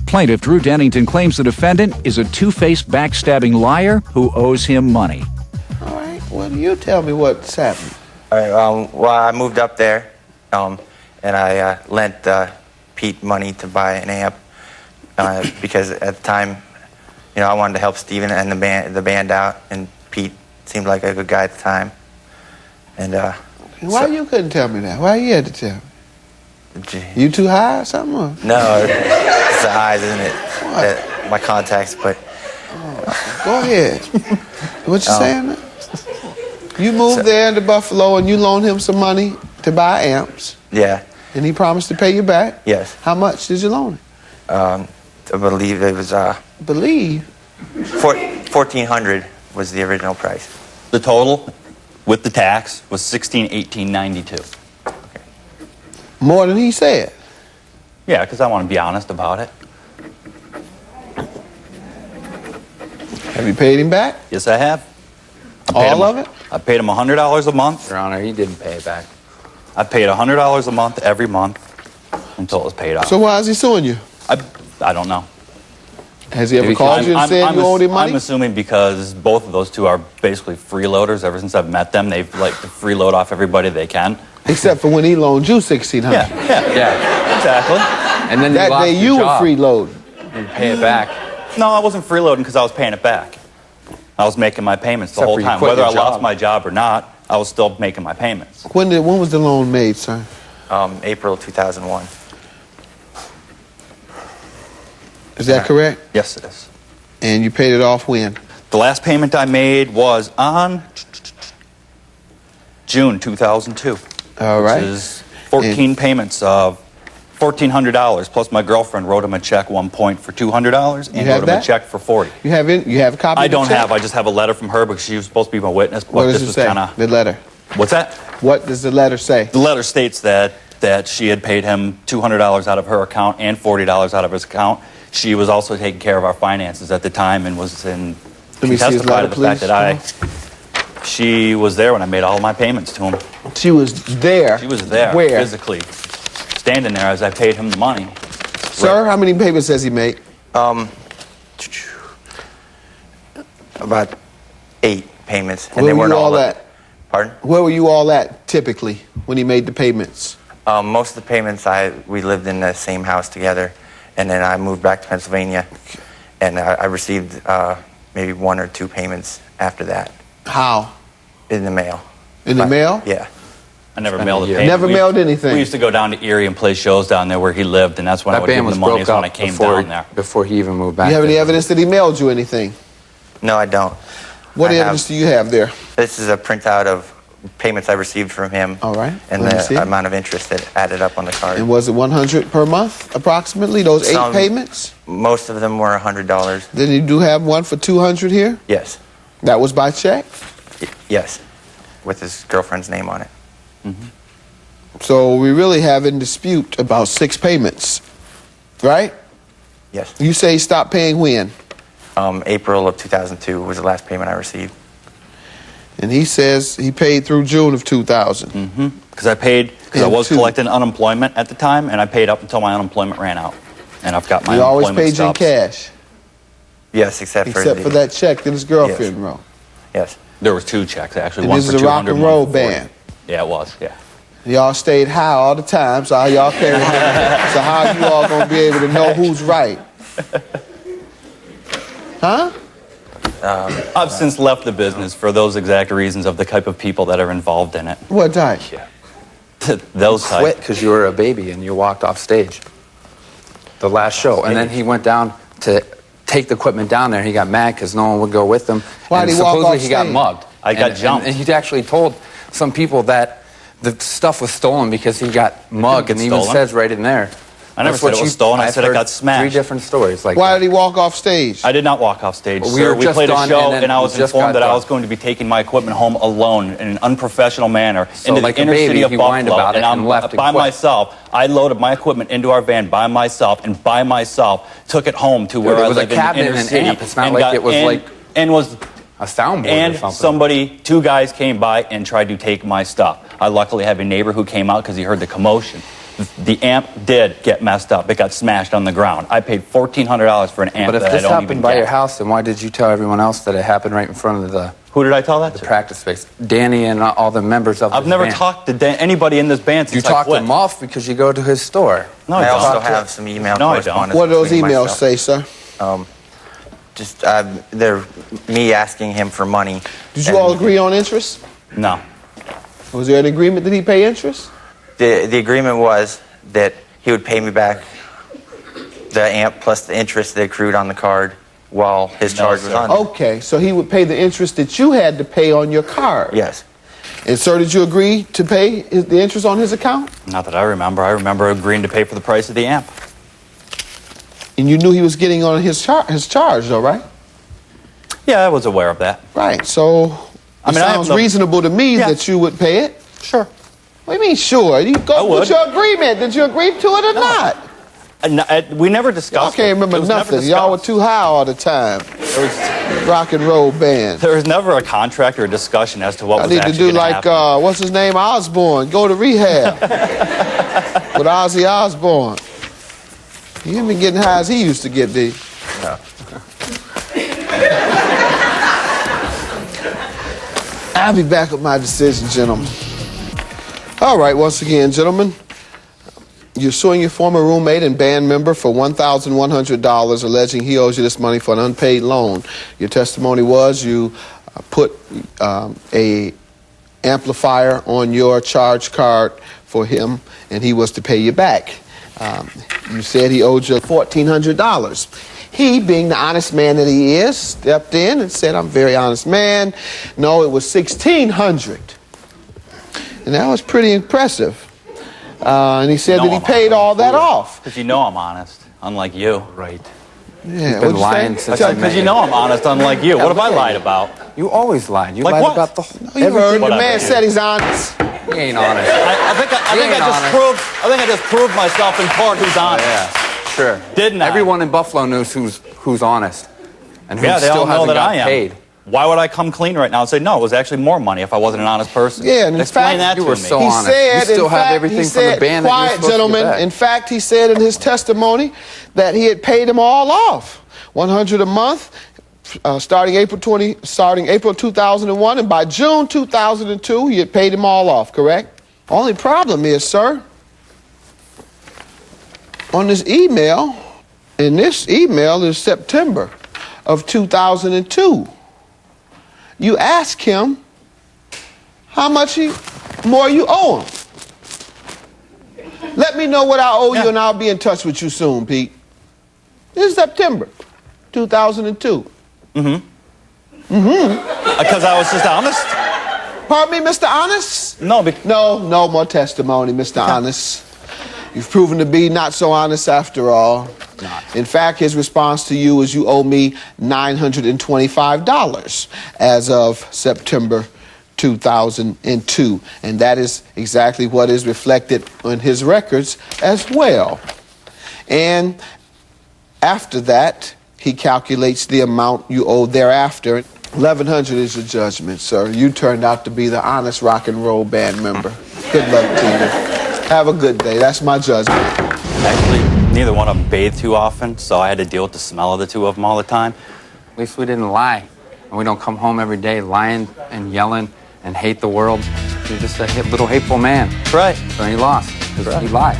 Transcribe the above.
Plaintiff Drew Dennington claims the defendant is a two-faced backstabbing liar who owes him money. All right, well, you tell me what's happening. All right, well, I moved up there, and I lent Pete money to buy an amp because at the time, you know, I wanted to help Steven and the band out, and Pete seemed like a good guy at the time. And why you couldn't tell me that? Why you had to tell me? You too high or something? Or? No, it's the eyes, isn't it? What? My contacts, but... Go ahead. What you saying? You moved there to Buffalo and you loaned him some money to buy amps. Yeah. And he promised to pay you back? Yes. How much did you loan him? I believe it was... Believe? $1,400 was the original price. The total, with the tax, was $1,618.92. More than he said? Yeah, because I want to be honest about it. Have you paid him back? Yes, I have. All of it? I paid him $100 a month. Your Honor, he didn't pay it back. I paid $100 a month every month until it was paid off. So why is he suing you? I don't know. Has he ever called you and said you owed him money? I'm assuming because both of those two are basically freeloaders. Ever since I've met them, they've like to freeload off everybody they can. Except for when he loaned you $1,600. Yeah, exactly. And then that day you were freeloading. And pay it back. No, I wasn't freeloading because I was paying it back. I was making my payments the Except whole time. quit Whether your I lost job. my job or not, I was still making my payments. When was the loan made, sir? April 2001. Is that correct? Yes, it is. And you paid it off when? The last payment I made was on June 2002. All right. Which is 14 payments of $1,400, plus my girlfriend wrote him a check one point for $200 and wrote him a check for $40. You have a copy I of the don't check? have. I just have a letter from her because she was supposed to be my witness. But What does this it was say, kinda, the letter? What's that? What does the letter say? The letter states that she had paid him $200 out of her account and $40 out of his account. She was also taking care of our finances at the time and was in... Let me see his letter, testified to the fact that she was there when I made all my payments to him. She was there? She was there, Where? physically, standing there as I paid him the money. Sir, how many payments has he made? About 8 payments. Where were you all at? Pardon? Where were you all at, typically, when he made the payments? Most of the payments, we lived in the same house together, and then I moved back to Pennsylvania, and I received maybe 1 or 2 payments after that. How? In the mail. In the mail? Yeah. I never mailed a payment. Never mailed anything? We used to go down to Erie and play shows down there where he lived, and that's when I would give him the money, is when I came down there. Before he even moved back. Do you have any evidence that he mailed you anything? No, I don't. What evidence do you have there? This is a printout of payments I received from him. All right. And the amount of interest that added up on the card. And was it $100 per month, approximately, those 8 payments? Most of them were $100. Then you do have one for $200 here? Yes. That was by check? Yes. With his girlfriend's name on it. Mm-hmm. So we really have in dispute about 6 payments, right? Yes. You say he stopped paying when? April of 2002 was the last payment I received. And he says he paid through June of 2000. Mm-hmm. Because I was collecting unemployment at the time, and I paid up until my unemployment ran out. And I've got my He always unemployment paid you in stubs. cash? Yes, except for that check that his girlfriend wrote. Yes. There was 2 checks, actually. And One this for is a rock $200, and one roll for $40. band. Yeah, it was, yeah. Y'all stayed high all the time, so y'all can't remember. So how you all gonna be able to know who's right? Huh? I've since left the business for those exact reasons of the type of people that are involved in it. What type? Yeah. Those type. Quit because you were a baby and you walked off stage. The last show. And then he went down to take the equipment down there. He got mad because no one would go with him. Why did he walk off he got stage? mugged. I got jumped. And he actually told some people that the stuff was stolen because he got mugged, and he even says right in there. I never said it was stolen. I said it got smashed. 3 different stories like Why that. did he walk off stage? I did not walk off stage, Well, sir. We just played a done, show, and and I was just informed got that I done. was going to be taking my equipment home alone in an unprofessional manner into like the a inner baby, city of he whined Buffalo, about it and I'm and left and by quit. myself. I loaded my equipment into our van by myself, and by myself took it home to where it I was a live in the cabinet inner and an city. amp. It's not like it was like and was a soundboard and or something. 2 guys came by and tried to take my stuff. I luckily have a neighbor who came out because he heard the commotion. The amp did get messed up. It got smashed on the ground. I paid $1,400 for an amp But if that this I don't even happened by get. your house, then why did you tell everyone else that it happened right in front of the Who did I tell that to? practice space? Danny and all the members of I've this never band. talked to anybody in this band You since I talked quit. him off because you go to his store. No, I I also don't. have some email No, I don't. correspondence. What do those between emails myself. say, sir? Just they're me asking him for money. Did you all agree on interest? No. Was there an agreement that he pay interest? The agreement was that he would pay me back the amp plus the interest that accrued on the card while his charge was sir. on. Okay, so he would pay the interest that you had to pay on your card. Yes. And sir, did you agree to pay the interest on his account? Not that I remember. I remember agreeing to pay for the price of the amp. And you knew he was getting on his charge, though, right? Yeah, I was aware of that. Right. So I it mean, I have sounds no- reasonable to me Yeah. that you would pay it. Sure. What do you mean, sure? You I go would. with your agreement. Did you agree to it or not? We never I discussed can't it. remember It was never nothing. Y'all were discussed. too high all the time. Rock and roll band. There was never a contract or a discussion as to what I was need to actually do gonna like, happen. what's his name? Osborne. Go to rehab. With Ozzy Osbourne. He ain't been getting high as he used to get, D. I'll be back with my decision, gentlemen. All right, once again, gentlemen, you're suing your former roommate and band member for $1,100, alleging he owes you this money for an unpaid loan. Your testimony was you put a amplifier on your charge card for him, and he was to pay you back. You said he owed you $1,400. He, being the honest man that he is, stepped in and said, I'm a very honest man. No, it was $1,600. And that was pretty impressive. And he said that he paid all that off. Because you know I'm honest, unlike you. Right. Yeah, You've been what'd you lying say? since Tell- I met Because you know I'm honest, unlike you. What have I lied about? You always lied. You Like lied what? about the You heard the Whatever, man dude. said he's honest. He ain't honest. I think I just proved myself in court who's honest. Yeah, sure. Didn't I? Everyone in Buffalo knows who's honest and who Yeah, they still all know hasn't that got I am. paid. Why would I come clean right now and say, no, it was actually more money if I wasn't an honest person? Yeah, and in Explain fact, that you to were me. so He honest. said, You still in have fact, everything he from the said, band that you're quiet, supposed to get gentlemen. back. In fact, he said in his testimony that he had paid them all off, $100 a month, starting April 2001, and by June 2002, he had paid them all off. Correct? Only problem is, sir, on this email, and this email is September of 2002. You ask him how much more you owe him. Let me know what I owe you, and I'll be in touch with you soon, Pete. This is September 2002. Because I was just honest? Pardon me, Mr. Honest? No, No more testimony, Mr. Honest. You've proven to be not so honest after all. In fact, his response to you is you owe me $925 as of September 2002. And that is exactly what is reflected on his records as well. And after that, he calculates the amount you owe thereafter. $1,100 is your judgment, sir. You turned out to be the honest rock and roll band member. Good luck to you. Have a good day. That's my judgment. actually, neither one of them bathed too often, so I had to deal with the smell of the two of them all the time. At least we didn't lie. And we don't come home every day lying and yelling and hate the world. You're just a little hateful man. Right. So he lost because he lies.